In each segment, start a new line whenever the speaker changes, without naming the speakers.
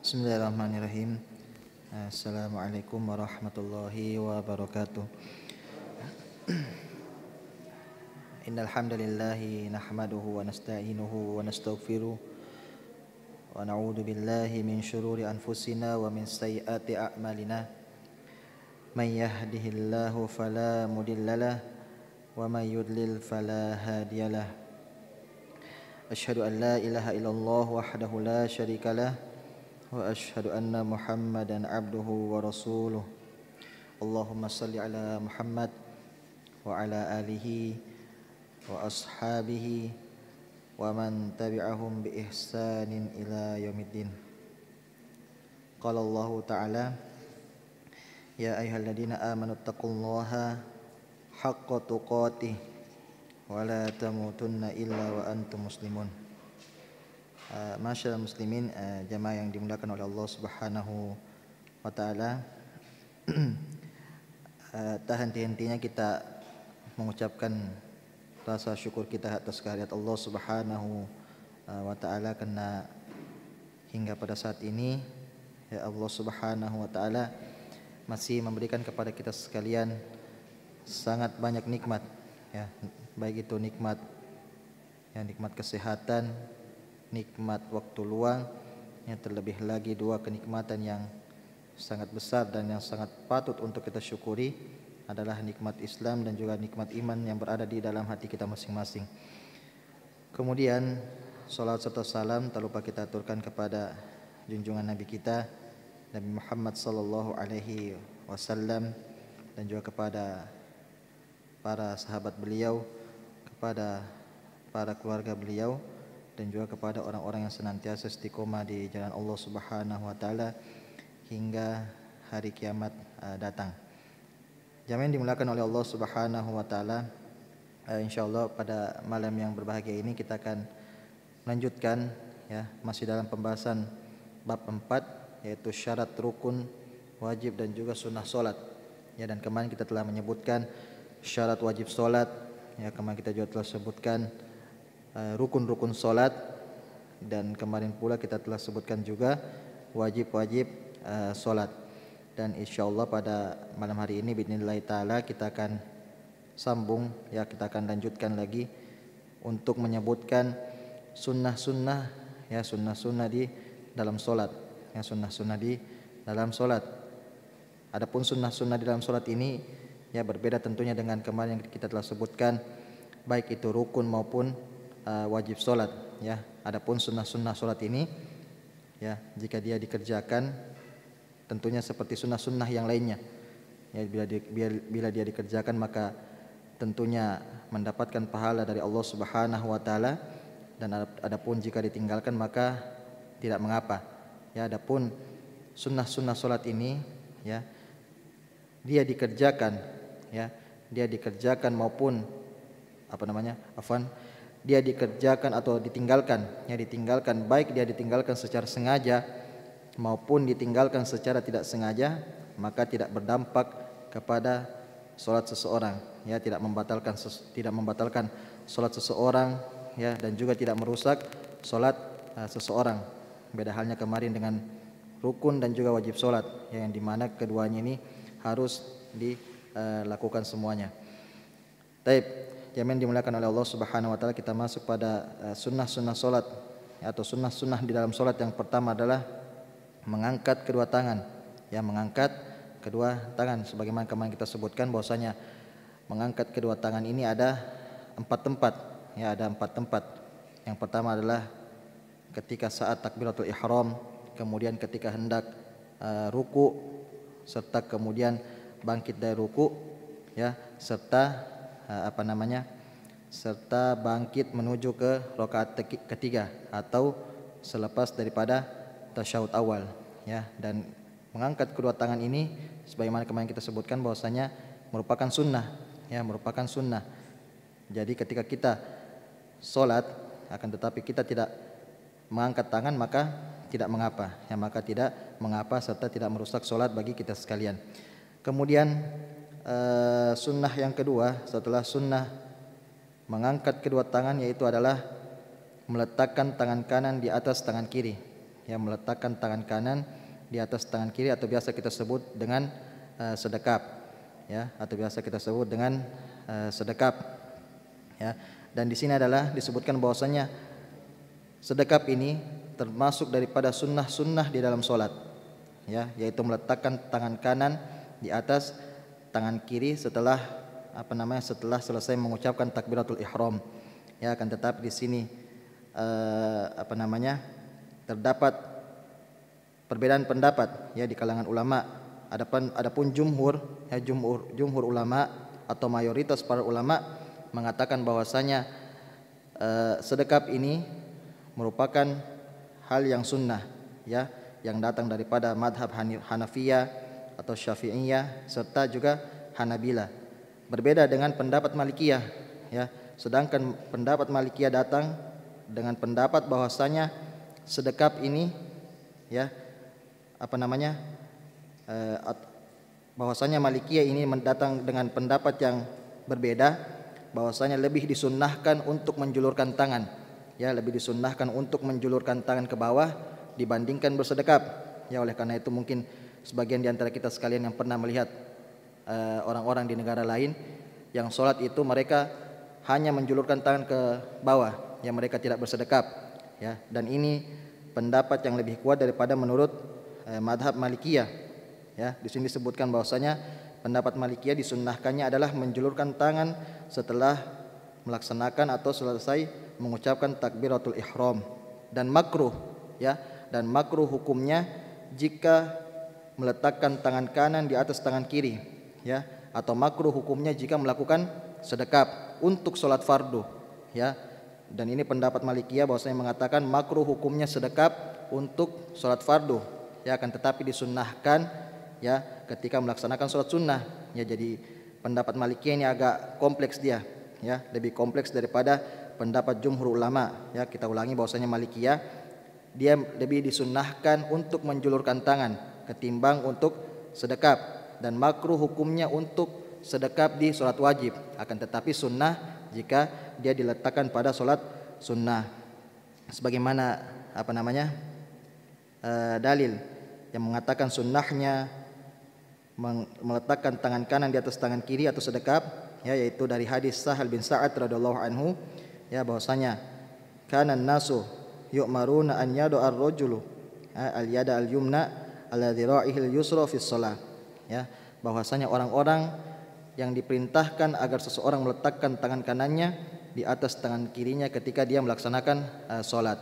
Bismillahirrahmanirrahim. Assalamualaikum warahmatullahi wabarakatuh. Innal hamdalillahi nahmaduhu wa nasta'inuhu wa nastaghfiruh wa na'udzu billahi min shururi anfusina wa min sayyiati a'malina. May yahdihillahu fala mudhillalah wa may yudlil fala hadiyalah. Asyhadu an la ilaha illallah wahdahu la syarikalah wa asyhadu anna Muhammadan abduhu wa rasuluh. Allahumma salli ala Muhammad wa ala alihi wa ashabihi wa man tabi'ahum bi ihsanin ila yaumiddin. Qala Allah ta'ala ya ayyuhalladzina amanu taqullaha haqqa tuqatih wa la tamutunna illa wa antum muslimun. Masyaallah muslimin, jamaah yang dimuliakan oleh Allah Subhanahu wa taala. Tak henti-hentinya kita mengucapkan rasa syukur kita atas kehadirat Allah Subhanahu wa taala, karena hingga pada saat ini ya Allah Subhanahu wa taala masih memberikan kepada kita sekalian sangat banyak nikmat, ya, baik itu nikmat kesehatan, nikmat waktu luang, yang terlebih lagi dua kenikmatan yang sangat besar dan yang sangat patut untuk kita syukuri adalah nikmat Islam dan juga nikmat iman yang berada di dalam hati kita masing-masing. Kemudian salawat serta salam tak lupa kita aturkan kepada junjungan Nabi kita Nabi Muhammad sallallahu alaihi wasallam, dan juga kepada para sahabat beliau, kepada para keluarga beliau, dan juga kepada orang-orang yang senantiasa istiqomah di jalan Allah Subhanahu wa taala hingga hari kiamat datang. Jamaah yang dimuliakan oleh Allah Subhanahu wa taala, insyaallah pada malam yang berbahagia ini kita akan melanjutkan, ya, masih dalam pembahasan bab 4, yaitu syarat rukun, wajib dan juga sunnah salat. Ya, dan kemarin kita telah menyebutkan syarat wajib salat, ya, kemarin kita juga telah sebutkan rukun-rukun solat, dan kemarin pula kita telah sebutkan juga wajib-wajib solat. Dan insyaallah pada malam hari ini bismillah taala kita akan sambung, ya, kita akan lanjutkan lagi untuk menyebutkan sunnah-sunnah, ya, sunnah-sunnah di dalam solat, ya, sunnah-sunnah di dalam solat. Adapun sunnah-sunnah di dalam solat ini, ya, berbeda tentunya dengan kemarin yang kita telah sebutkan, baik itu rukun maupun wajib solat, ya. Adapun sunnah-sunnah solat ini, ya, jika dia dikerjakan tentunya seperti sunnah-sunnah yang lainnya, ya, bila dia dikerjakan maka tentunya mendapatkan pahala dari Allah Subhanahu wa taala, dan adapun jika ditinggalkan maka tidak mengapa, ya. Adapun sunnah-sunnah solat ini, ya, dia dikerjakan maupun dia dikerjakan atau ditinggalkan, ya, ditinggalkan, baik dia ditinggalkan secara sengaja maupun ditinggalkan secara tidak sengaja, maka tidak berdampak kepada salat seseorang, ya, tidak membatalkan salat seseorang, ya, dan juga tidak merusak salat seseorang. Beda halnya kemarin dengan rukun dan juga wajib salat, ya, yang dimana keduanya ini harus dilakukan semuanya. Taib, jamaah dimuliakan oleh Allah Subhanahu wa taala, kita masuk pada sunnah-sunnah salat, atau sunnah-sunnah di dalam salat. Yang pertama adalah mengangkat kedua tangan, ya, mengangkat kedua tangan. Sebagaimana kemarin kita sebutkan bahwasanya mengangkat kedua tangan ini ada 4 tempat, ya, ada 4 tempat. Yang pertama adalah ketika saat takbiratul ihram, kemudian ketika hendak ruku, serta kemudian bangkit dari ruku, ya, serta serta bangkit menuju ke rakaat ketiga atau selepas daripada tasyahud awal, ya. Dan mengangkat kedua tangan ini sebagaimana kemarin kita sebutkan bahwasanya merupakan sunnah, ya, merupakan sunnah. Jadi ketika kita salat akan tetapi kita tidak mengangkat tangan maka tidak mengapa, ya, maka tidak mengapa serta tidak merusak salat bagi kita sekalian. Kemudian sunnah yang kedua setelah sunnah mengangkat kedua tangan, yaitu adalah meletakkan tangan kanan di atas tangan kiri, yang meletakkan tangan kanan di atas tangan kiri atau biasa kita sebut dengan sedekap, ya, atau biasa kita sebut dengan sedekap, ya. Dan di sini adalah disebutkan bahwasanya sedekap ini termasuk daripada sunnah-sunnah di dalam sholat, ya, yaitu meletakkan tangan kanan di atas tangan kiri setelah setelah selesai mengucapkan takbiratul ihram, ya. Akan tetapi di sini terdapat perbedaan pendapat, ya, di kalangan ulama. Adapun jumhur ulama atau mayoritas para ulama mengatakan bahwasanya sedekap ini merupakan hal yang sunnah, ya, yang datang daripada madhab Hanafiyah atau Syafi'iyah serta juga Hanabila. Berbeda dengan pendapat Malikiyah, ya. Sedangkan pendapat Malikiyah datang dengan pendapat bahwasanya sedekap ini, ya, bahwasanya Malikiyah ini mendatang dengan pendapat yang berbeda, bahwasanya lebih disunnahkan untuk menjulurkan tangan, ya, lebih disunnahkan untuk menjulurkan tangan ke bawah dibandingkan bersedekap, ya. Oleh karena itu mungkin sebagian di antara kita sekalian yang pernah melihat orang-orang di negara lain yang sholat itu mereka hanya menjulurkan tangan ke bawah, ya, mereka tidak bersedekap, ya. Dan ini pendapat yang lebih kuat daripada menurut madhab Malikiyah, ya. Di sini disebutkan bahwasanya pendapat Malikiyah disunnahkannya adalah menjulurkan tangan setelah melaksanakan atau selesai mengucapkan takbiratul ihram, dan makruh, ya, dan makruh hukumnya jika meletakkan tangan kanan di atas tangan kiri, ya, atau makruh hukumnya jika melakukan sedekap untuk sholat fardu, ya. Dan ini pendapat Malikiyah bahwasanya mengatakan makruh hukumnya sedekap untuk sholat fardu, ya, akan tetapi disunnahkan, ya, ketika melaksanakan sholat sunnah, ya. Jadi pendapat Malikiyah ini agak kompleks dia, ya, lebih kompleks daripada pendapat jumhur ulama, ya. Kita ulangi bahwasanya Malikiyah dia lebih disunnahkan untuk menjulurkan tangan ketimbang untuk sedekap, dan makruh hukumnya untuk sedekap di sholat wajib, akan tetapi sunnah jika dia diletakkan pada sholat sunnah. Sebagaimana dalil yang mengatakan sunnahnya meletakkan tangan kanan di atas tangan kiri atau sedekap, ya, yaitu dari hadis Sahal bin Sa'ad radhiyallahu anhu, ya, bahwasanya kana nasu yu'maruna an yadu ar-rajulu al-yada al-yumna ala dhira'ihil yusra fi shalah, ya, bahwasanya orang-orang yang diperintahkan agar seseorang meletakkan tangan kanannya di atas tangan kirinya ketika dia melaksanakan salat.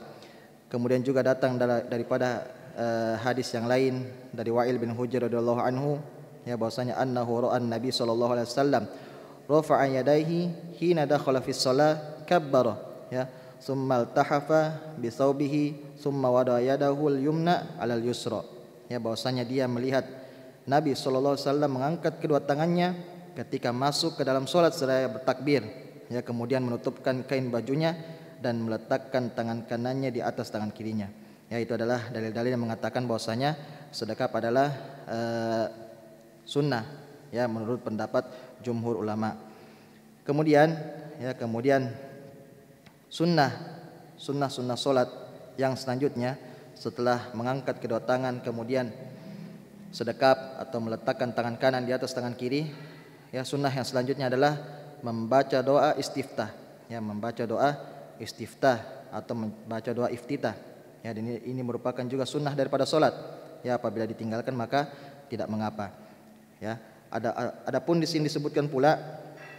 Kemudian juga datang daripada hadis yang lain dari Wa'il bin Hujr radhiyallahu anhu, ya, bahwasanya annahu ra'an nabi sallallahu alaihi wasallam rafa'a yadayhi hina dakhala fi shalah kabbara, ya, summa altahafa bi thawbihi summa wada yadahu al-yumna 'ala al-yusra, ya, bahwasanya dia melihat Nabi sallallahu alaihi wasallam mengangkat kedua tangannya ketika masuk ke dalam salat seraya bertakbir, ya, kemudian menutupkan kain bajunya dan meletakkan tangan kanannya di atas tangan kirinya. Ya, itu adalah dalil-dalil yang mengatakan bahwasanya sedekap adalah sunnah, ya, menurut pendapat jumhur ulama. Kemudian sunnah solat yang selanjutnya setelah mengangkat kedua tangan kemudian sedekap atau meletakkan tangan kanan di atas tangan kiri, ya, sunnah yang selanjutnya adalah membaca doa istiftah, ya, membaca doa istiftah atau membaca doa iftitah, ya. Dan ini merupakan juga sunnah daripada solat, ya, apabila ditinggalkan maka tidak mengapa, ya. Adapun di sini disebutkan pula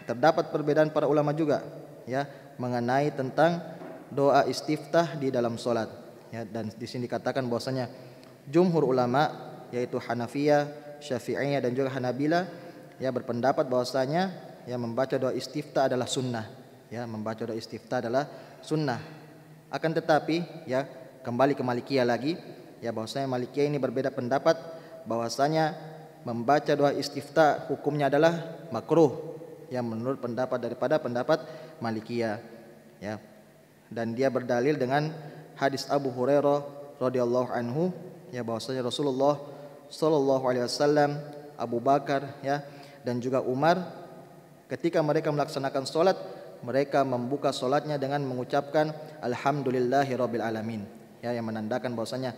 terdapat perbedaan para ulama juga, ya, mengenai tentang doa istiftah di dalam solat, ya. Dan di sini dikatakan bahwasanya jumhur ulama yaitu Hanafiyah, Syafi'iyah dan juga Hanabila, ya, berpendapat bahwasanya, ya, membaca doa istiftah adalah sunnah, ya, membaca doa istiftah adalah sunnah. Akan tetapi, ya, kembali ke Malikiyah lagi, ya, bahwasanya Malikiyah ini berbeda pendapat bahwasanya membaca doa istiftah hukumnya adalah makruh, ya, menurut pendapat daripada pendapat Malikiyah, ya. Dan dia berdalil dengan hadis Abu Hurairah radhiyallahu anhu, ya, bahwasanya Rasulullah sallallahu alaihi wasallam, Abu Bakar, ya, dan juga Umar ketika mereka melaksanakan salat, mereka membuka salatnya dengan mengucapkan alhamdulillahirabbil alamin, ya, yang menandakan bahwasanya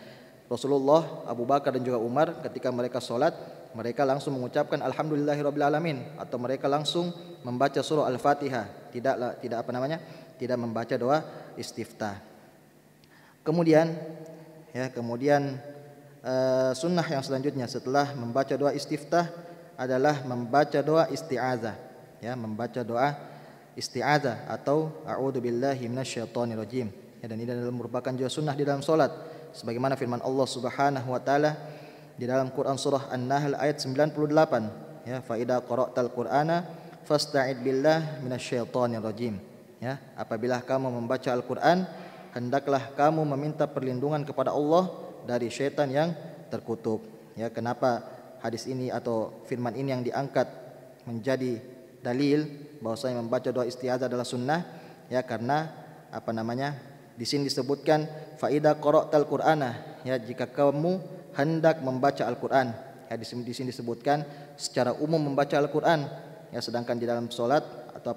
Rasulullah, Abu Bakar dan juga Umar ketika mereka sholat, mereka langsung mengucapkan alhamdulillahirabbil alamin, atau mereka langsung membaca surah Al-Fatihah, tidak membaca doa istiftah. Kemudian sunnah yang selanjutnya setelah membaca doa istiftah adalah membaca doa isti'adzah, membaca doa isti'adzah atau a'udzubillahi minasyaitonirrajim. Dan ini adalah merupakan juga sunnah di dalam salat, sebagaimana firman Allah Subhanahu wa taala di dalam Quran surah An-Nahl ayat 98, fa idza qara'tal qur'ana fasta'id billah minasyaitonirrajim. Apabila kamu membaca Al-Qur'an, hendaklah kamu meminta perlindungan kepada Allah dari syaitan yang terkutuk. Kenapa hadis ini atau firman ini yang diangkat menjadi dalil bahwasanya membaca doa isti'adzah adalah sunnah? Karena di sini disebutkan fa idza qara'tal qur'ana, jika kamu hendak membaca Al-Qur'an. Di sini disebutkan secara umum membaca Al-Qur'an, sedangkan di dalam salat atau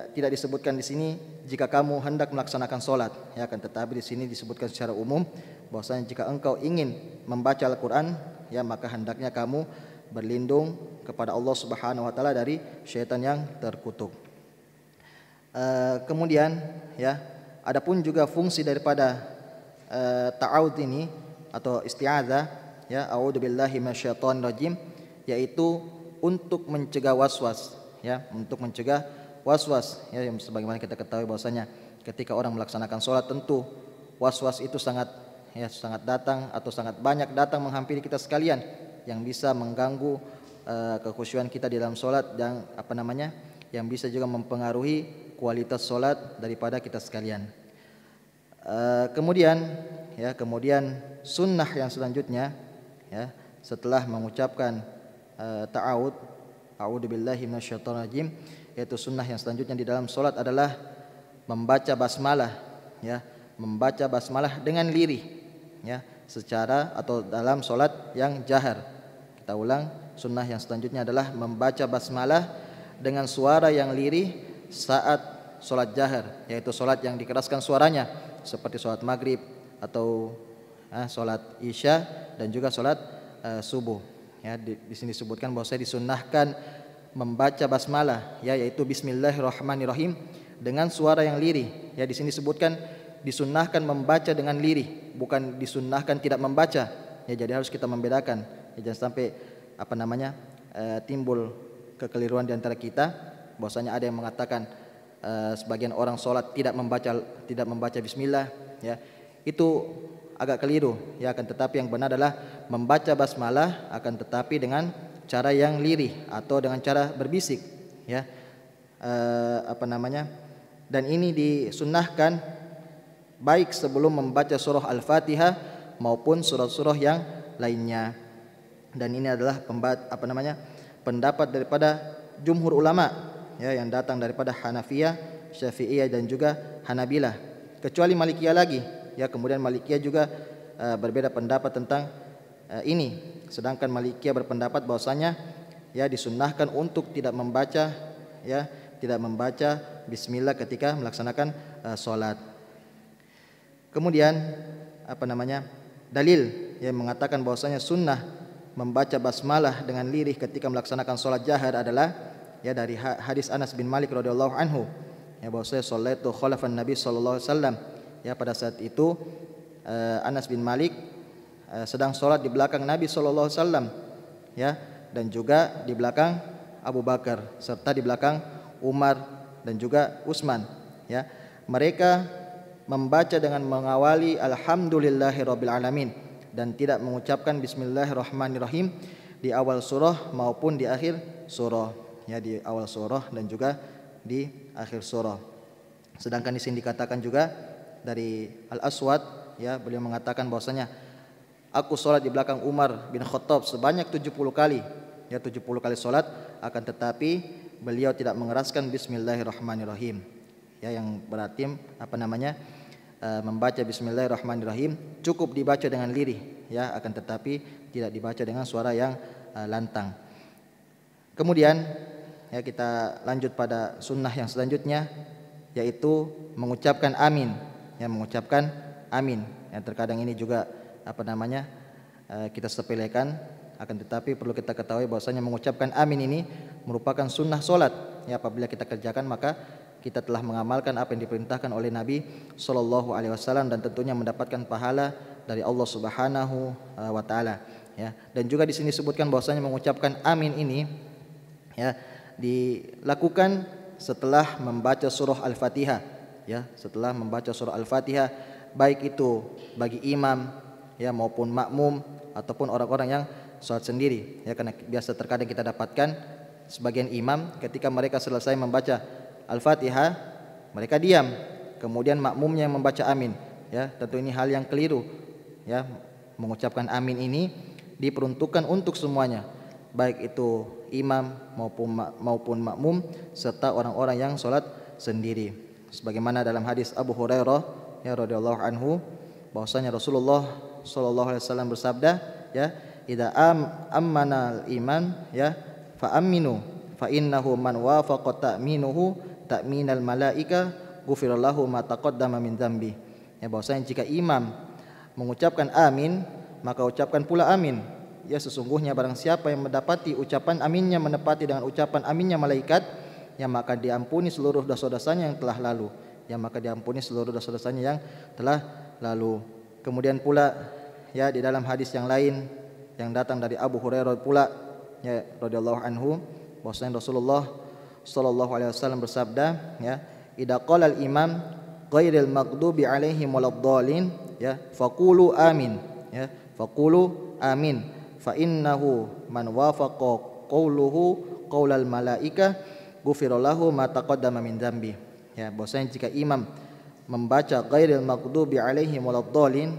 tidak disebutkan di sini jika kamu hendak melaksanakan salat, akan tetapi di sini disebutkan secara umum bahwasanya jika engkau ingin membaca Al-Qur'an, maka hendaknya kamu berlindung kepada Allah Subhanahu wa taala dari syaitan yang terkutuk. Kemudian adapun juga fungsi daripada ta'awudz ini atau isti'adzah, a'udzubillahi minasyaitonirrajim, yaitu untuk mencegah waswas, untuk mencegah waswas, sebagaimana kita ketahui bahwasanya ketika orang melaksanakan sholat tentu waswas itu sangat datang atau sangat banyak datang menghampiri kita sekalian, yang bisa mengganggu kekhusyuan kita di dalam sholat dan yang bisa juga mempengaruhi kualitas sholat daripada kita sekalian. Kemudian sunnah yang selanjutnya, setelah mengucapkan ta'awud, a'udzubillahi minasyaitonirrajim, yaitu sunnah yang selanjutnya di dalam sholat adalah membaca basmalah, membaca basmalah dengan lirih, secara atau dalam sholat yang jahar. Kita ulang, sunnah yang selanjutnya adalah membaca basmalah dengan suara yang lirih saat sholat jahar, yaitu sholat yang dikeraskan suaranya seperti sholat maghrib atau sholat isya dan juga sholat subuh. Di sini disebutkan bahwa saya disunnahkan membaca basmalah, yaitu Bismillahirrahmanirrahim dengan suara yang lirih. Di sini disebutkan disunnahkan membaca dengan lirih, bukan disunnahkan tidak membaca. Jadi harus kita membedakan. Jangan sampai timbul kekeliruan di antara kita, bahwasanya ada yang mengatakan sebagian orang sholat tidak membaca bismillah, itu agak keliru, akan tetapi yang benar adalah membaca basmalah akan tetapi dengan cara yang lirih atau dengan cara berbisik, dan ini disunnahkan baik sebelum membaca surah Al-Fatihah maupun surah-surah yang lainnya. Dan ini adalah pendapat daripada jumhur ulama, yang datang daripada Hanafiyah, Syafi'iyah dan juga Hanabilah, kecuali Malikiyah lagi. Kemudian Malikiyah juga berbeda pendapat tentang ini. Sedangkan Malikiyah berpendapat bahwasanya disunnahkan untuk tidak membaca bismillah ketika melaksanakan salat. Kemudian dalil yang mengatakan bahwasanya sunnah membaca basmalah dengan lirih ketika melaksanakan salat jahar adalah dari hadis Anas bin Malik radhiyallahu anhu, bahwasanya sallaitu khalafan Nabi sallallahu alaihi wasallam. Pada saat itu Anas bin Malik sedang sholat di belakang Nabi sallallahu alaihi wasallam, dan juga di belakang Abu Bakar serta di belakang Umar dan juga Utsman. Mereka membaca dengan mengawali alhamdulillahirabbil alamin dan tidak mengucapkan bismillahirrahmanirrahim di awal surah maupun di akhir surah, di awal surah dan juga di akhir surah. Sedangkan di sini dikatakan juga dari Al-Aswad, beliau mengatakan bahwasanya aku sholat di belakang Umar bin Khattab sebanyak 70 kali, 70 kali sholat, akan tetapi beliau tidak mengeraskan bismillahirrahmanirrahim, yang berarti membaca bismillahirrahmanirrahim cukup dibaca dengan lirih, akan tetapi tidak dibaca dengan suara yang lantang. Kemudian kita lanjut pada sunnah yang selanjutnya, yaitu mengucapkan amin, mengucapkan amin. Ya, terkadang ini juga kita sepelekan, akan tetapi perlu kita ketahui bahwasanya mengucapkan amin ini merupakan sunnah solat. Ya, apabila kita kerjakan maka kita telah mengamalkan apa yang diperintahkan oleh Nabi Shallallahu Alaihi Wasallam dan tentunya mendapatkan pahala dari Allah Subhanahu wa Ta'ala. Ya, dan juga di sini disebutkan bahwasanya mengucapkan amin ini ya dilakukan setelah membaca surah Al-Fatihah. Ya, setelah membaca surah Al-Fatihah, baik itu bagi imam ya maupun makmum ataupun orang-orang yang sholat sendiri. Ya, karena biasa terkadang kita dapatkan sebagian imam ketika mereka selesai membaca Al-Fatihah, mereka diam, kemudian makmumnya yang membaca amin. Ya, tentu ini hal yang keliru. Ya, mengucapkan amin ini diperuntukkan untuk semuanya, baik itu imam maupun makmum serta orang-orang yang sholat sendiri. Sebagaimana dalam hadis Abu Hurairah ya radhiyallahu anhu bahwasanya Rasulullah sallallahu alaihi wasallam bersabda, ya, idza ammana al-iman ya fa aminu fa innahu man wafaqa ta'minuhu ta'minal malaika ghufirallahu ma taqaddama min dzambi. Ya, bahwasanya jika imam mengucapkan amin, maka ucapkan pula amin. Ya, sesungguhnya barang siapa yang mendapati ucapan aminnya menepati dengan ucapan aminnya malaikat, ya maka diampuni seluruh dosa-dosanya yang telah lalu. Ya, maka diampuni seluruh dosa-dosanya yang telah lalu. Kemudian pula ya di dalam hadis yang lain yang datang dari Abu Hurairah pula ya radhiyallahu anhu bahwasanya Rasulullah sallallahu alaihi wasallam bersabda, ya, idza qala al-imam ghairil maghdubi alaihim waladdallin ya faqulu amin, ya faqulu amin fa innahu man wafaqa qauluhu qaulal malaika ghufirallahu ma taqaddama min dzambi. Ya, bahwasanya jika imam membaca ghairil maghdubi alaihim waladdallin,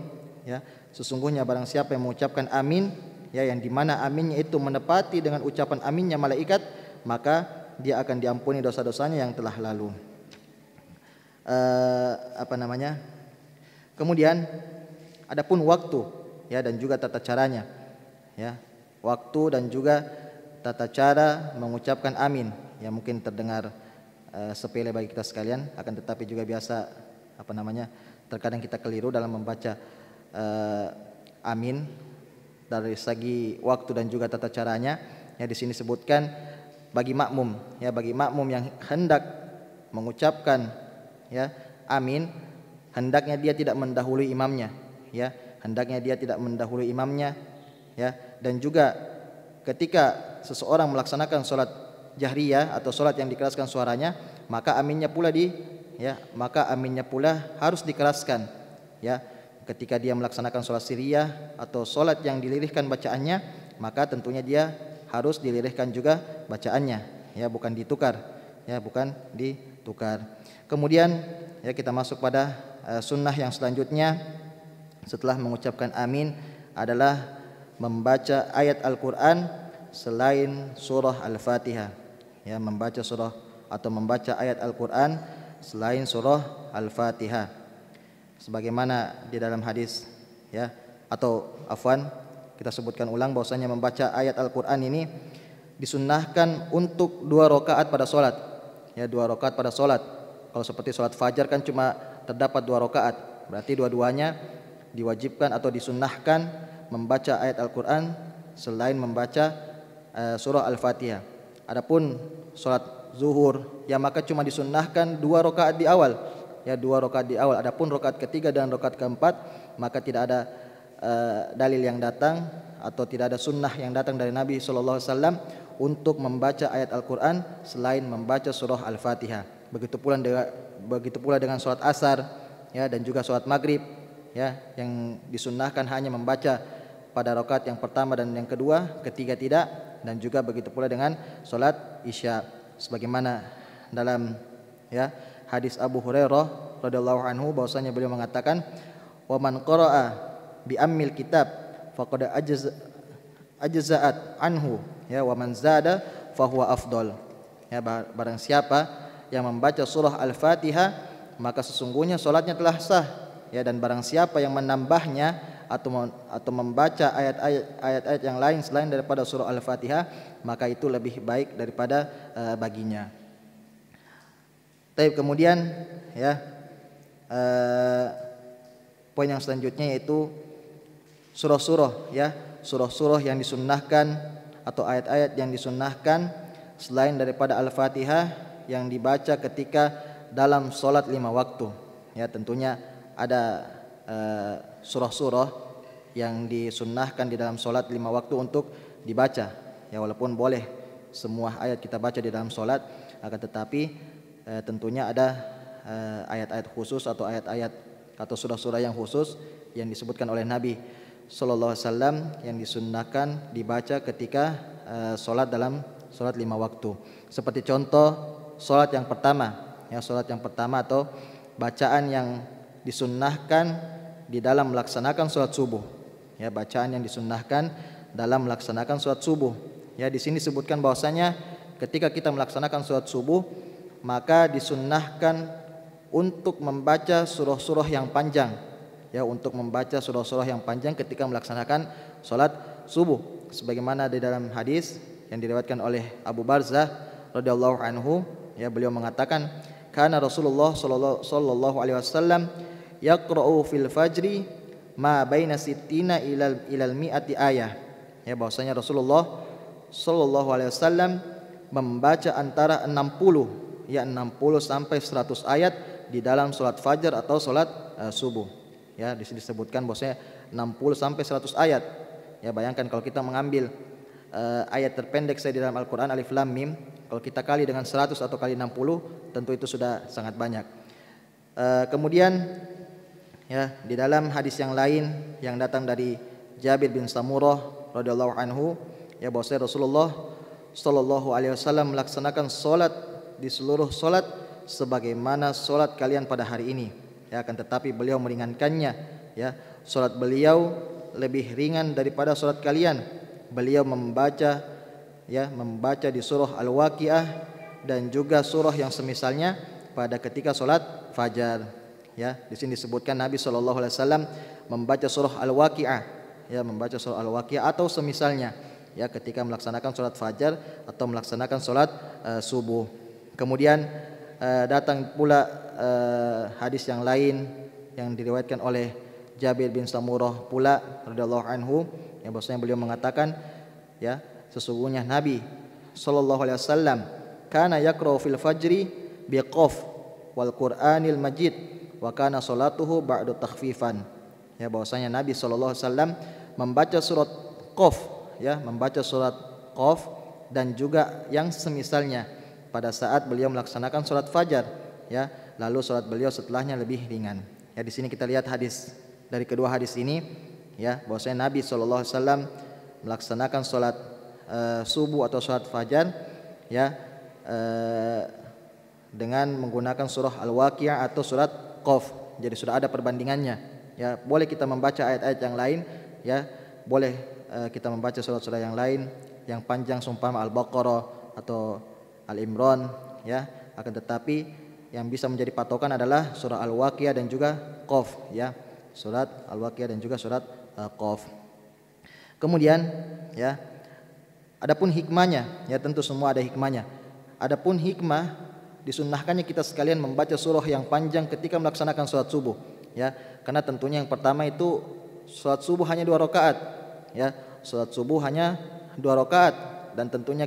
ya sesungguhnya barang siapa yang mengucapkan amin, ya yang dimana aminnya itu menepati dengan ucapan aminnya malaikat, maka dia akan diampuni dosa-dosanya yang telah lalu. Kemudian adapun waktu ya dan juga tata caranya, ya waktu dan juga tata cara mengucapkan amin yang mungkin terdengar sepele bagi kita sekalian, akan tetapi juga biasa terkadang kita keliru dalam membaca amin dari segi waktu dan juga tata caranya. Ya, di sini sebutkan bagi makmum, ya bagi makmum yang hendak mengucapkan ya amin, hendaknya dia tidak mendahului imamnya, ya hendaknya dia tidak mendahului imamnya, ya. Dan juga ketika seseorang melaksanakan sholat jahriyah atau sholat yang dikeraskan suaranya, maka aminnya pula harus dikeraskan, ya. Ketika dia melaksanakan sholat siriyah atau sholat yang dilirihkan bacaannya, maka tentunya dia harus dilirihkan juga bacaannya, ya bukan ditukar, Kemudian ya kita masuk pada sunnah yang selanjutnya setelah mengucapkan amin adalah membaca ayat Al-Quran selain surah Al-Fatihah. Ya, membaca ayat Al-Quran selain surah Al-Fatihah. Sebagaimana di dalam hadis, ya, kita sebutkan ulang bahwasanya membaca ayat Al-Quran ini disunnahkan untuk 2 rakaat pada sholat. Ya, 2 rakaat pada sholat. Kalau seperti sholat fajar kan cuma terdapat 2 rakaat, berarti dua-duanya diwajibkan atau disunnahkan membaca ayat Al-Quran selain membaca surah Al-Fatihah. Adapun sholat zuhur, ya maka cuma disunnahkan 2 rakaat di awal, ya 2 rakaat di awal. Adapun rakaat ketiga dan rakaat keempat maka tidak ada dalil yang datang atau tidak ada sunnah yang datang dari Nabi SAW untuk membaca ayat Al-Quran selain membaca surah Al-Fatihah. Begitu pula dengan sholat asar, ya dan juga sholat maghrib, ya yang disunnahkan hanya membaca pada rakaat yang pertama dan yang kedua, ketiga tidak. Dan juga begitu pula dengan sholat isya, sebagaimana dalam ya hadis Abu Hurairah radhiyallahu anhu bahwasanya beliau mengatakan, wa man qara'a bi ammil kitab faqad ajza'at anhu, ya wa man zada fahuwa afdal. Ya, barang siapa yang membaca surah Al-Fatihah maka sesungguhnya salatnya telah sah, ya dan barang siapa yang menambahnya atau membaca ayat-ayat yang lain selain daripada surah Al-Fatihah maka itu lebih baik daripada baginya. Kemudian ya poin yang selanjutnya yaitu surah-surah ya, surah-surah yang disunnahkan atau ayat-ayat yang disunnahkan selain daripada Al-Fatihah yang dibaca ketika dalam sholat 5 waktu. Ya, tentunya ada surah-surah yang disunnahkan di dalam sholat 5 waktu untuk dibaca. Ya, walaupun boleh semua ayat kita baca di dalam sholat, akan tetapi tentunya ada ayat-ayat khusus atau ayat-ayat atau surah-surah yang khusus yang disebutkan oleh Nabi Sallallahu Alaihi Wasallam yang disunnahkan dibaca ketika sholat dalam sholat 5 waktu. Seperti contoh sholat yang pertama, ya, sholat yang pertama atau bacaan yang disunnahkan di dalam melaksanakan sholat subuh. Ya, bacaan yang disunnahkan dalam melaksanakan sholat subuh. Ya, di sini disebutkan bahwasanya ketika kita melaksanakan sholat subuh maka disunnahkan untuk membaca surah-surah yang panjang. Ya, untuk membaca surah-surah yang panjang ketika melaksanakan sholat subuh. Sebagaimana di dalam hadis yang diriwayatkan oleh Abu Barzah radhiyallahu anhu, ya, beliau mengatakan, "Kana Rasulullah sallallahu alaihi wasallam yaqra'u fil fajri ma baina sittina ilal mi'ati ayah." Ya, bahwasanya Rasulullah sallallahu alaihi wasallam membaca antara 60 sampai 100 ayat di dalam salat fajar atau salat subuh. Ya, di sini disebutkan bahwasanya 60 sampai 100 ayat. Ya, bayangkan kalau kita mengambil ayat terpendek saya di dalam Al-Qur'an Alif Lam Mim, kalau kita kali dengan 100 atau kali 60, tentu itu sudah sangat banyak. Kemudian ya, di dalam hadis yang lain yang datang dari Jabir bin Samurah radhiyallahu anhu, ya, bahwasanya Rasulullah sallallahu alaihi wasallam melaksanakan salat di seluruh salat sebagaimana salat kalian pada hari ini. Ya, akan tetapi beliau meringankannya. Ya, salat beliau lebih ringan daripada salat kalian. Beliau membaca di surah Al-Waqiah dan juga surah yang semisalnya pada ketika salat fajar. Ya, di sini disebutkan Nabi sallallahu alaihi wasallam membaca surah Al-Waqiah, ya, membaca surah Al-Waqiah atau semisalnya, ya, ketika melaksanakan salat fajar atau melaksanakan salat subuh. Kemudian datang pula hadis yang lain yang diriwayatkan oleh Jabir bin Samurah pula radhiyallahu anhu, yang bahwasanya beliau mengatakan, ya, sesungguhnya Nabi sallallahu alaihi wasallam kana yaqra'u fil fajri biqaf wal Qur'anil Majid wa kana salatuhu ba'du takhfifan. Ya, bahwasanya Nabi sallallahu alaihi wasallam membaca surat Qaf, ya, membaca surat Qaf dan juga yang semisalnya pada saat beliau melaksanakan salat fajar, ya, lalu salat beliau setelahnya lebih ringan. Ya, di sini kita lihat hadis dari kedua hadis ini, ya, bahwasanya Nabi sallallahu alaihi wasallam melaksanakan salat subuh atau salat fajar, ya, dengan menggunakan surah Al-Waqiah atau surat Qaf. Jadi sudah ada perbandingannya. Ya, boleh kita membaca ayat-ayat yang lain, ya, boleh kita membaca surat-surat yang lain yang panjang seumpama Al-Baqarah atau Al-Imran, ya, akan tetapi yang bisa menjadi patokan adalah surah Al-Waqiah dan juga Qaf, ya, surat Al-Waqiah dan juga surat Qaf. Kemudian, ya, adapun hikmahnya, ya, tentu semua ada hikmahnya. Adapun hikmah disunnahkannya kita sekalian membaca surah yang panjang ketika melaksanakan salat subuh, ya, karena tentunya yang pertama itu salat subuh hanya 2 rakaat, ya, salat subuh hanya 2 rakaat, dan tentunya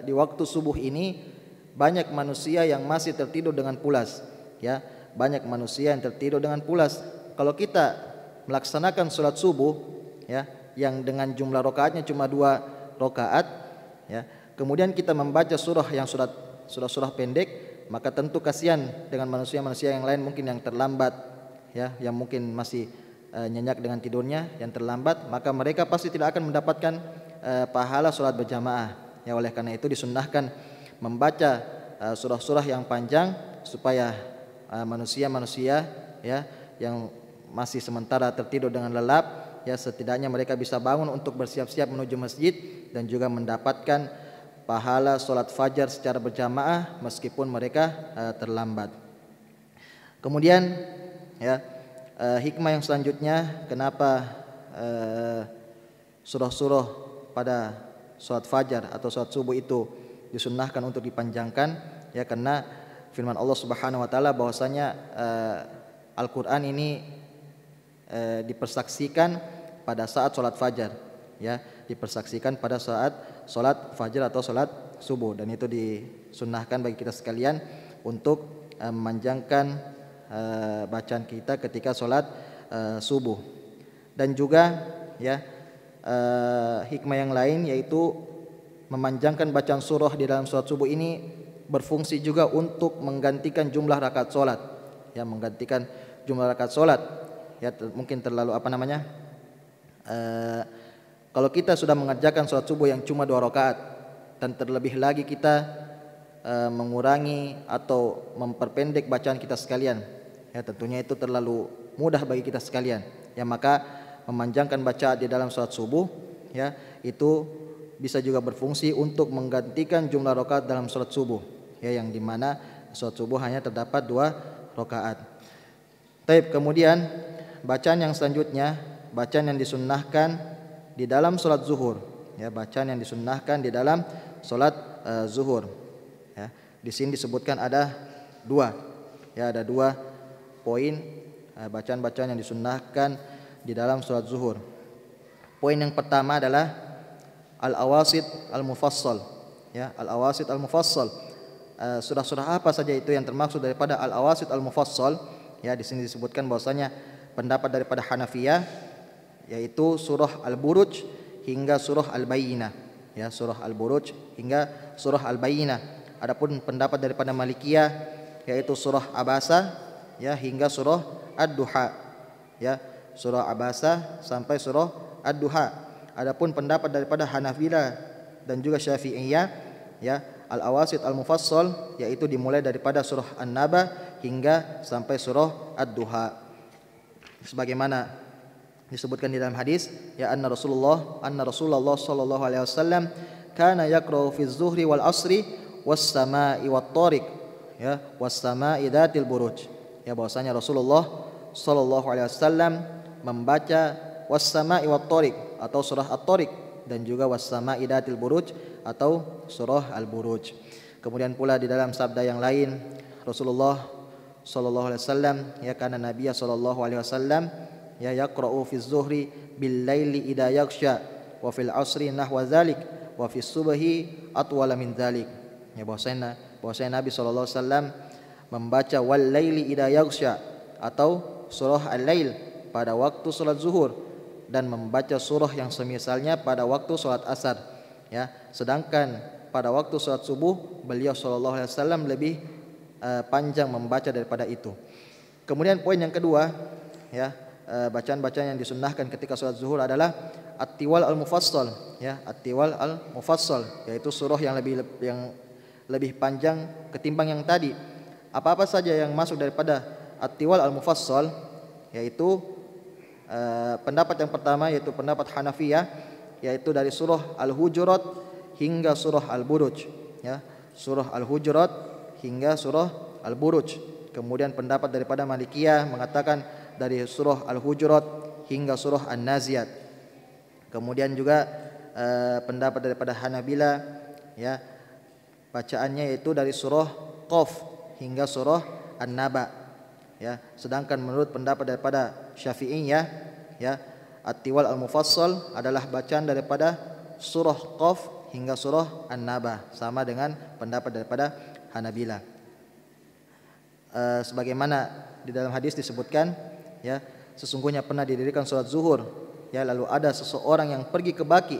di waktu subuh ini banyak manusia yang masih tertidur dengan pulas, ya, banyak manusia yang tertidur dengan pulas. Kalau kita melaksanakan salat subuh, ya, yang dengan jumlah rakaatnya cuma 2 rakaat, ya, kemudian kita membaca surah yang surah pendek, maka tentu kasihan dengan manusia-manusia yang lain mungkin yang terlambat, ya, yang mungkin masih nyenyak dengan tidurnya, yang terlambat, maka mereka pasti tidak akan mendapatkan pahala salat berjamaah. Ya, oleh karena itu disunnahkan membaca surah-surah yang panjang supaya manusia-manusia, ya, yang masih sementara tertidur dengan lelap, ya, setidaknya mereka bisa bangun untuk bersiap-siap menuju masjid dan juga mendapatkan pahala salat fajar secara berjamaah meskipun mereka terlambat. Kemudian, ya, hikmah yang selanjutnya kenapa surah-surah pada salat fajar atau salat subuh itu disunnahkan untuk dipanjangkan, ya, karena firman Allah Subhanahu wa taala bahwasanya Al-Qur'an ini dipersaksikan pada saat sholat fajar, ya, dipersaksikan pada saat sholat fajar atau sholat subuh, dan itu disunnahkan bagi kita sekalian untuk memanjangkan bacaan kita ketika sholat subuh. Dan juga ya hikmah yang lain yaitu memanjangkan bacaan surah di dalam sholat subuh ini berfungsi juga untuk menggantikan jumlah rakaat sholat, ya, menggantikan jumlah rakaat sholat. Ya, mungkin terlalu kalau kita sudah mengerjakan sholat subuh yang cuma 2 rakaat dan terlebih lagi kita mengurangi atau memperpendek bacaan kita sekalian, ya tentunya itu terlalu mudah bagi kita sekalian. Ya, maka memanjangkan bacaan di dalam sholat subuh, ya, itu bisa juga berfungsi untuk menggantikan jumlah rakaat dalam sholat subuh, ya, yang dimana sholat subuh hanya terdapat 2 rakaat. Taib, kemudian bacaan yang selanjutnya, bacaan yang disunnahkan di dalam sholat zuhur, ya, bacaan yang disunnahkan di dalam sholat zuhur. Ya, di sini disebutkan ada 2, ya, ada 2 poin bacaan-bacaan yang disunnahkan di dalam sholat zuhur. Poin yang pertama adalah al-awasid al-mufassal, ya, al-awasid al-mufassal. Surah-surah apa saja itu yang termaksud daripada al-awasid al-mufassal? Ya, di sini disebutkan bahwasanya pendapat daripada Hanafiyah yaitu surah Al-Buruj hingga surah Al-Bayyinah, ya, surah Al-Buruj hingga surah Al-Bayyinah. Adapun pendapat daripada Malikiyah yaitu surah Abasa, ya, hingga surah Ad-Duha, ya, surah Abasa sampai surah Ad-Duha. Adapun pendapat daripada Hanafilah dan juga Syafi'iyah, ya, al-awasid al-mufassal yaitu dimulai daripada surah An-Naba hingga sampai surah Ad-Duha. Sebagaimana disebutkan di dalam hadis, ya, anna Rasulullah sallallahu alaihi wasallam kana yaqra'u fi zuhri wal asri was sama'i wat tariq, ya, was sama'i dzatil buruj. Ya, bahwasanya Rasulullah sallallahu alaihi wasallam membaca was sama'i wat tariq atau surah At-Tariq dan juga was sama'i dzatil buruj atau surah Al-Buruj. Kemudian pula di dalam sabda yang lain Rasulullah sallallahu alaihi wasallam, ya, kana Nabiya sallallahu alaihi wasallam ya yaqra'u fi zuhri bil laili idza yaghsha wa fil asri nahwa dzalik wa fi subhi atwala min dzalik. Ya, bahwasanya Nabi sallallahu alaihi wasallam membaca wal laili idza yaghsha atau surah Al-Lail pada waktu salat zuhur dan membaca surah yang semisalnya pada waktu salat asar, ya. Sedangkan pada waktu salat subuh beliau sallallahu alaihi wasallam lebih panjang membaca daripada itu. Kemudian poin yang kedua, ya, bacaan-bacaan yang disunnahkan ketika salat zuhur adalah at-tiwal al-mufassal, ya, at-tiwal al-mufassal yaitu surah yang lebih panjang ketimbang yang tadi. Apa-apa saja yang masuk daripada at-tiwal al-mufassal yaitu pendapat yang pertama yaitu pendapat Hanafiyah yaitu dari surah Al-Hujurat hingga surah Al-Buruj, ya, surah Al-Hujurat hingga surah Al-Buruj. Kemudian pendapat daripada Malikiyah mengatakan dari surah Al-Hujurat hingga surah An-Naziat. Kemudian juga pendapat daripada Hanabila, ya, bacaannya yaitu dari surah Qaf hingga surah An-Naba, ya. Sedangkan menurut pendapat daripada Syafi'iyah, ya, at-tiwal al-mufassal adalah bacaan daripada surah Qaf hingga surah An-Naba, sama dengan pendapat daripada Hanabila. Sebagaimana di dalam hadis disebutkan, ya, sesungguhnya pernah didirikan salat zuhur, ya, lalu ada seseorang yang pergi ke baki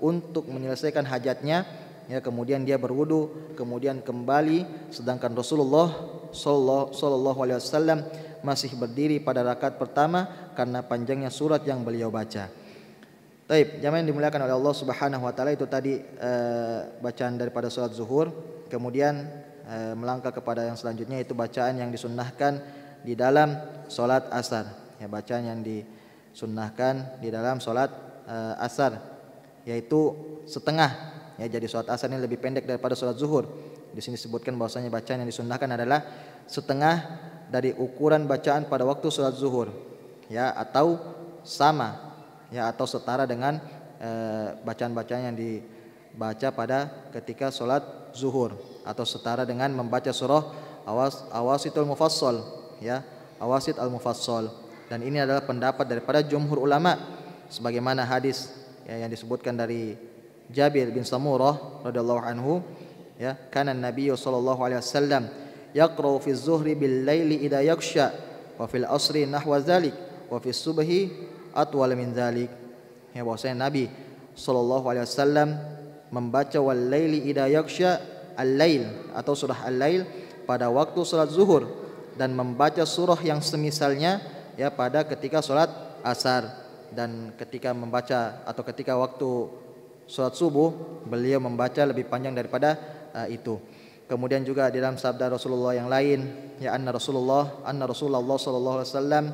untuk menyelesaikan hajatnya, ya, kemudian dia berwudu kemudian kembali sedangkan Rasulullah sallallahu alaihi wasallam masih berdiri pada rakaat pertama karena panjangnya surat yang beliau baca. Taib, jamaah yang dimuliakan oleh Allah Subhanahu wa taala, itu tadi bacaan daripada salat zuhur. Kemudian melangkah kepada yang selanjutnya yaitu bacaan yang disunnahkan di dalam salat asar, ya, bacaan yang disunnahkan di dalam salat asar yaitu setengah, ya, jadi salat asar ini lebih pendek daripada salat zuhur. Di sini disebutkan bahwasanya bacaan yang disunnahkan adalah setengah dari ukuran bacaan pada waktu salat zuhur, ya, atau sama, ya, atau setara dengan bacaan-bacaan yang dibaca pada ketika salat zuhur, atau setara dengan membaca surah Awasid al-Mufassal, ya, Awasid al-Mufassal. Dan ini adalah pendapat daripada jumhur ulama, sebagaimana hadis yang disebutkan dari Jabir bin Samurah radhiyallahu anhu, ya, kana Nabi sallallahu alaihi wasallam yaqra'u fi zuhri bil laili idza yaksha wa fil asri nahwa dzalik wa fi subhi atwal min dzalik. Ya, bahwasanya Nabi sallallahu alaihi wasallam membaca wal laili idza yaksha, al-lail atau surah al-lail pada waktu salat zuhur, dan membaca surah yang semisalnya ya pada ketika salat asar, dan ketika membaca atau ketika waktu salat subuh beliau membaca lebih panjang daripada itu. Kemudian juga di dalam sabda Rasulullah yang lain, ya anna Rasulullah sallallahu alaihi wasallam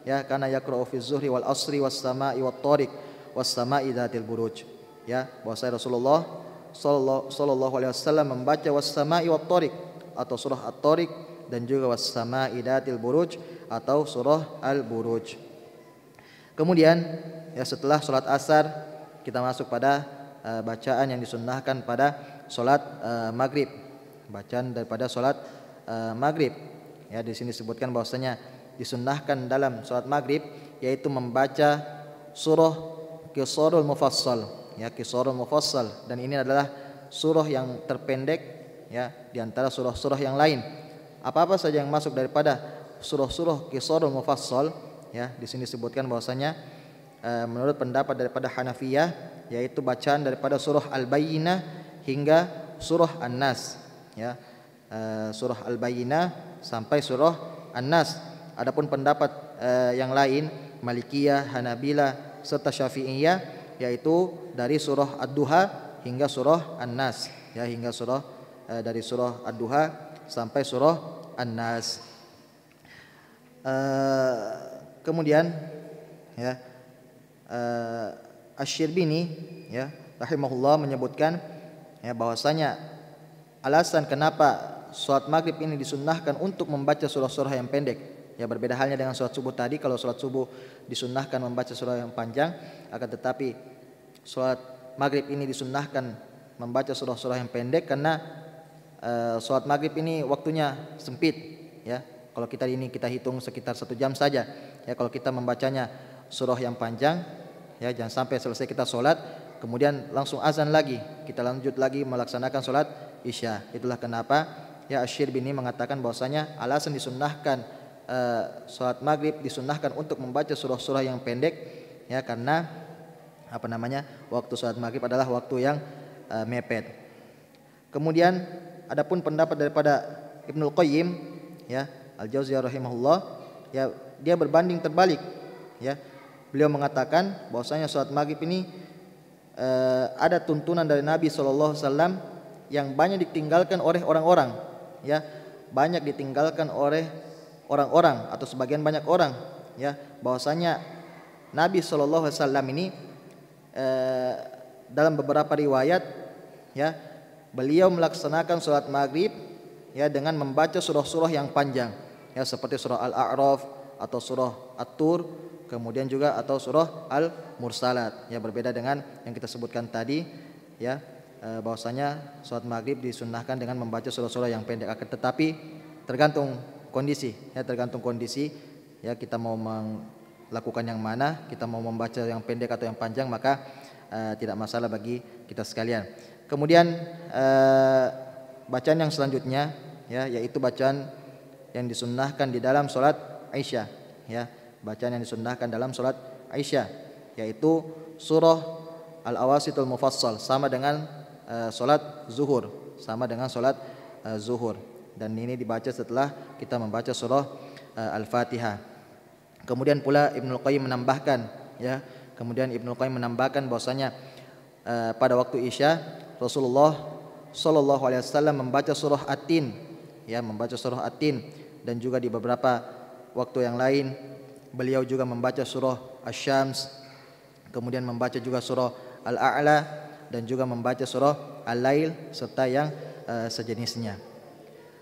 ya kana yaqra'u fi zuhri wal asri was sama'i wat tariq was sama'i dzatil buruj. Ya, bahwasanya Rasulullah sallallahu alaihi wasallam membaca was sama'i wat tariq atau surah at-tariq, dan juga was sama'i dzatil buruj atau surah al-buruj. Kemudian ya setelah salat asar kita masuk pada bacaan yang disunnahkan pada salat maghrib. Bacaan daripada salat maghrib. Ya, di sini disebutkan bahwasanya disunnahkan dalam salat maghrib yaitu membaca surah Qisarul Mufassal, ya, Qisarul Mufassal, dan ini adalah surah yang terpendek ya di antara surah-surah yang lain. Apa-apa saja yang masuk daripada surah-surah Qisarul Mufassal, ya, di sini disebutkan bahwasanya menurut pendapat daripada Hanafiyah yaitu bacaan daripada surah Al-Bayyinah hingga surah An-Nas, ya, surah Al-Bayyinah sampai surah An-Nas. Adapun pendapat yang lain Malikiyah, Hanabilah serta Syafi'iyah yaitu dari surah Ad-Duha hingga surah An-Nas, ya, hingga surah dari surah Ad-Duha sampai surah An-Nas. Kemudian ya Asy-Syirbini ya rahimahullah menyebutkan ya bahwasanya alasan kenapa salat maghrib ini disunnahkan untuk membaca surah-surah yang pendek, ya berbeda halnya dengan salat subuh tadi. Kalau salat subuh disunnahkan membaca surah yang panjang, akan tetapi salat maghrib ini disunnahkan membaca surah-surah yang pendek karena salat maghrib ini waktunya sempit, ya. Kalau kita hitung sekitar 1 jam saja, ya. Kalau kita membacanya surah yang panjang, ya, jangan sampai selesai kita sholat kemudian langsung azan lagi, kita lanjut lagi melaksanakan sholat isya. Itulah kenapa ya Asy-Syirbini mengatakan bahwasanya alasan disunnahkan sholat maghrib disunnahkan untuk membaca surah-surah yang pendek, ya, karena waktu sholat maghrib adalah waktu yang mepet. Kemudian adapun pendapat daripada Ibnul Qayyim ya Al-Jauziyah rahimahullah, ya, dia berbanding terbalik, ya. Beliau mengatakan bahwasanya salat maghrib ini ada tuntunan dari Nabi SAW yang banyak ditinggalkan oleh orang-orang, ya, banyak ditinggalkan oleh orang-orang atau sebagian banyak orang, ya, bahwasanya Nabi SAW ini dalam beberapa riwayat, ya, beliau melaksanakan salat maghrib, ya, dengan membaca surah-surah yang panjang, ya, seperti surah Al-A'raf atau surah At-Tur, kemudian juga atau surah Al-Mursalat, ya, berbeda dengan yang kita sebutkan tadi, ya, bahwasanya salat maghrib disunnahkan dengan membaca surah-surah yang pendek. Akan tetapi tergantung kondisi, ya, tergantung kondisi, ya, kita mau melakukan yang mana, kita mau membaca yang pendek atau yang panjang, maka tidak masalah bagi kita sekalian. Kemudian bacaan yang selanjutnya, ya, yaitu bacaan yang disunnahkan di dalam salat Aisyah, ya, bacaan yang disunnahkan dalam salat Aisyah yaitu surah Al-Awasitul Mufassal, sama dengan salat zuhur, zuhur, dan ini dibaca setelah kita membaca surah Al-Fatihah. Kemudian pula Ibnul Qayyim menambahkan, ya, bahwasanya pada waktu Isya Rasulullah sallallahu alaihi wasallam membaca surah At-Tin, ya, dan juga di beberapa waktu yang lain beliau juga membaca surah Asy-Syams, kemudian membaca juga surah Al-A'la, dan juga membaca surah Al-Lail serta yang sejenisnya.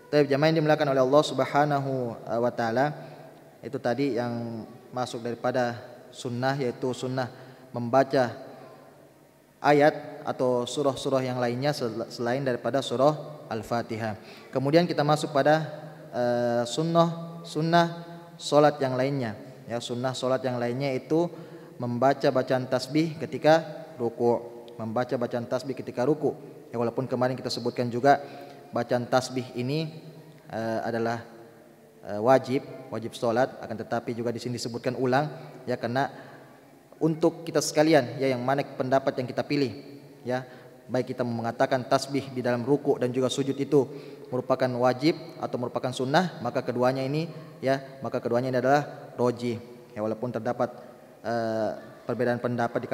Tapi jamaah yang dimuliakan oleh Allah Subhanahu wa taala, itu tadi yang masuk daripada sunnah, yaitu sunnah membaca ayat atau surah-surah yang lainnya selain daripada surah Al-Fatihah. Kemudian kita masuk pada sunnah salat yang lainnya, Ya, sunnah solat yang lainnya itu membaca bacaan tasbih ketika ruku, membaca bacaan tasbih ketika ruku. Ya, walaupun kemarin kita sebutkan juga bacaan tasbih ini adalah wajib solat, akan tetapi juga di sini disebutkan ulang, ya, karena untuk kita sekalian, ya, yang mana pendapat yang kita pilih, ya, baik kita mengatakan tasbih di dalam ruku dan juga sujud itu merupakan wajib atau merupakan sunnah, maka keduanya ini adalah roji. Ya, walaupun terdapat perbedaan pendapat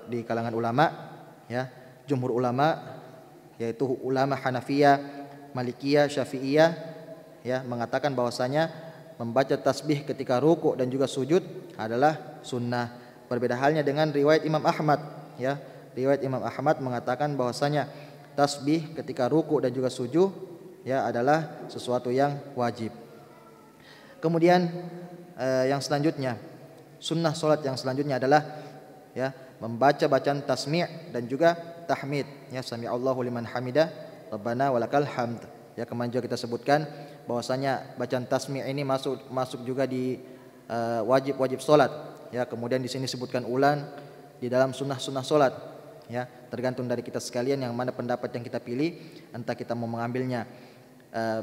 di kalangan ulama, ya, jumhur ulama yaitu ulama Hanafiyah, Malikiyah, Syafi'iyah, ya, mengatakan bahwasanya membaca tasbih ketika ruku dan juga sujud adalah sunnah. Berbeda halnya dengan riwayat Imam Ahmad, ya. Riwayat Imam Ahmad mengatakan bahwasanya tasbih ketika ruku dan juga sujud, ya, adalah sesuatu yang wajib. Kemudian yang selanjutnya, sunnah solat yang selanjutnya adalah, ya, membaca bacaan tasmi' dan juga tahmid, ya, sami'allahu liman hamidah rabbana walakal hamd. Ya, kemarin juga kita sebutkan bahwasanya bacaan tasmi' ini masuk juga di wajib solat, ya. Kemudian di sini sebutkan ulang di dalam sunnah solat, ya, tergantung dari kita sekalian yang mana pendapat yang kita pilih, entah kita mau mengambilnya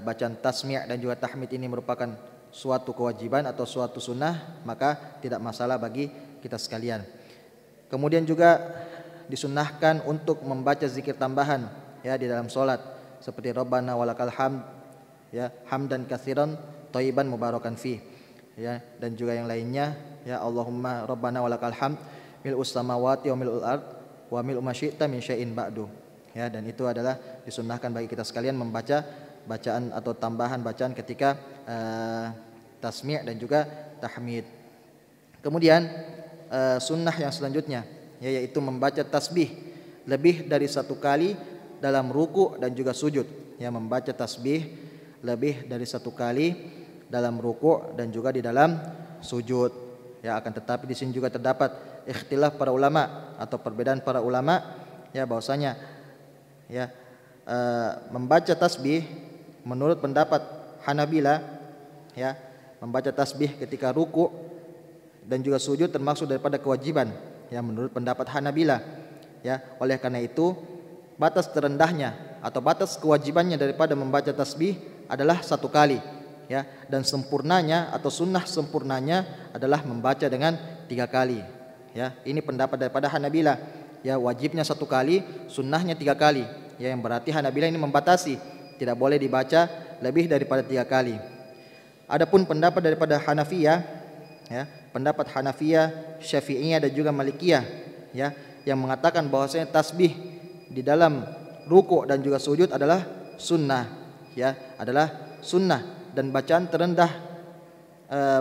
bacaan tasmi' dan juga tahmid ini merupakan suatu kewajiban atau suatu sunnah, maka tidak masalah bagi kita sekalian. Kemudian juga disunnahkan untuk membaca zikir tambahan, ya, di dalam solat seperti Rabbana walakal hamd, ya, hamdan katsiran thayyiban mubarakan fi, ya, dan juga yang lainnya, ya, Allahumma Rabbana walakal hamd mil'us samawati wa mil'ul ard wa mil'u ma syi'ta min syai'in ba'du, ya, dan itu adalah disunnahkan bagi kita sekalian membaca bacaan atau tambahan bacaan ketika tasmi' dan juga tahmid. Kemudian sunnah yang selanjutnya, ya, yaitu membaca tasbih lebih dari satu kali dalam ruku dan juga sujud, ya, membaca tasbih lebih dari satu kali dalam ruku dan juga di dalam sujud, ya. Akan tetapi di sini juga terdapat ikhtilaf para ulama atau perbedaan para ulama, ya, bahwasanya, ya, membaca tasbih menurut pendapat Hanabila, ya, membaca tasbih ketika ruku dan juga sujud termasuk daripada kewajiban, ya, menurut pendapat Hanabila, ya. Oleh karena itu batas terendahnya atau batas kewajibannya daripada membaca tasbih adalah satu kali, ya, dan sempurnanya atau sunnah sempurnanya adalah membaca dengan 3 kali, ya. Ini pendapat daripada Hanabila, ya, wajibnya satu kali, sunnahnya 3 kali, ya, yang berarti Hanabila ini membatasi tidak boleh dibaca lebih daripada 3 kali. Adapun pendapat daripada Hanafiyah, ya, pendapat Hanafiyah, Syafi'iyah dan juga Malikiyah, ya, yang mengatakan bahwasanya tasbih di dalam ruku dan juga sujud adalah sunnah, ya, adalah sunnah, dan bacaan terendah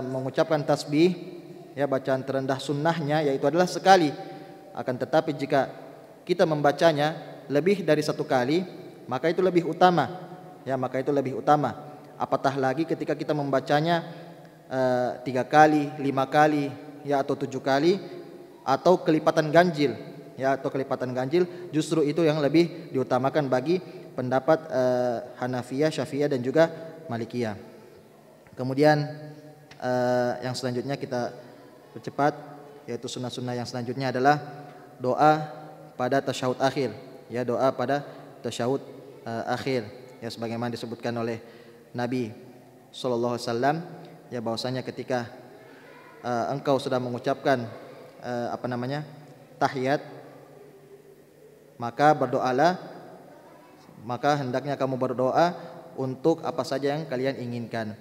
mengucapkan tasbih, ya, bacaan terendah sunnahnya yaitu adalah sekali. Akan tetapi jika kita membacanya lebih dari 1 kali, maka itu lebih utama, ya, maka itu lebih utama. Apatah lagi ketika kita membacanya 3 kali, 5 kali, ya, atau 7 kali, atau kelipatan ganjil, ya, atau kelipatan ganjil, justru itu yang lebih diutamakan bagi pendapat Hanafiyah, Syafi'iyah dan juga Malikiyah. Kemudian yang selanjutnya kita percepat, yaitu sunnah-sunnah yang selanjutnya adalah doa pada tasyahud akhir, ya, doa pada tasyahud akhir, ya, sebagaimana disebutkan oleh Nabi sallallahu alaihi wasallam, ya, bahwasanya ketika engkau sudah mengucapkan tahiyat, maka berdoalah, maka hendaknya kamu berdoa untuk apa saja yang kalian inginkan,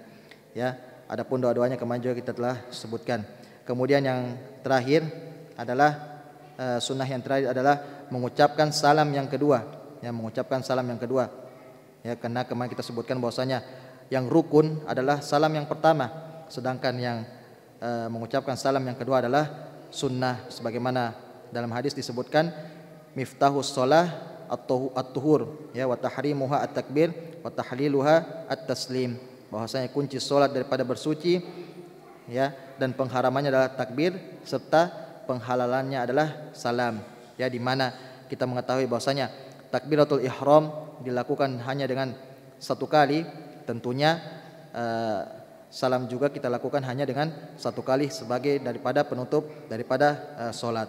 ya. Adapun doa-doanya kemarin juga kita telah sebutkan. Kemudian yang terakhir adalah sunnah yang terakhir adalah mengucapkan salam yang kedua, ya, mengucapkan salam yang kedua, ya, karena kemarin kita sebutkan bahwasanya yang rukun adalah salam yang pertama, sedangkan yang mengucapkan salam yang kedua adalah sunnah, sebagaimana dalam hadis disebutkan miftahus shalah at-tuhur, ya, wa tahrimuha at-takbir wa tahliluha at-taslim, bahwasanya kunci salat daripada bersuci, ya, dan pengharamannya adalah takbir serta penghalalannya adalah salam, ya, di mana kita mengetahui bahwasanya takbiratul ihram dilakukan hanya dengan 1 kali, tentunya salam juga kita lakukan hanya dengan satu kali sebagai daripada penutup daripada solat.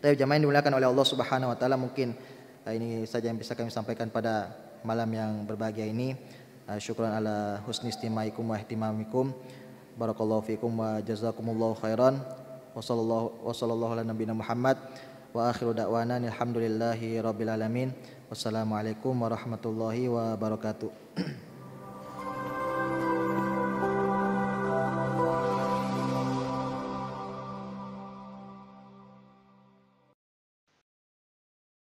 Tapi jamaah yang dimuliakan oleh Allah Subhanahu wa taala, mungkin ini saja yang bisa kami sampaikan pada malam yang berbahagia ini. Syukran ala husni istimaikum wa ihtimamikum. Barakallahu fikum wa jazakumullahu khairan. Wa sallallahu ala nabiyina Muhammad wa akhiru da'wana alhamdulillahi rabbil alamin. Wassalamualaikum warahmatullahi wabarakatuh.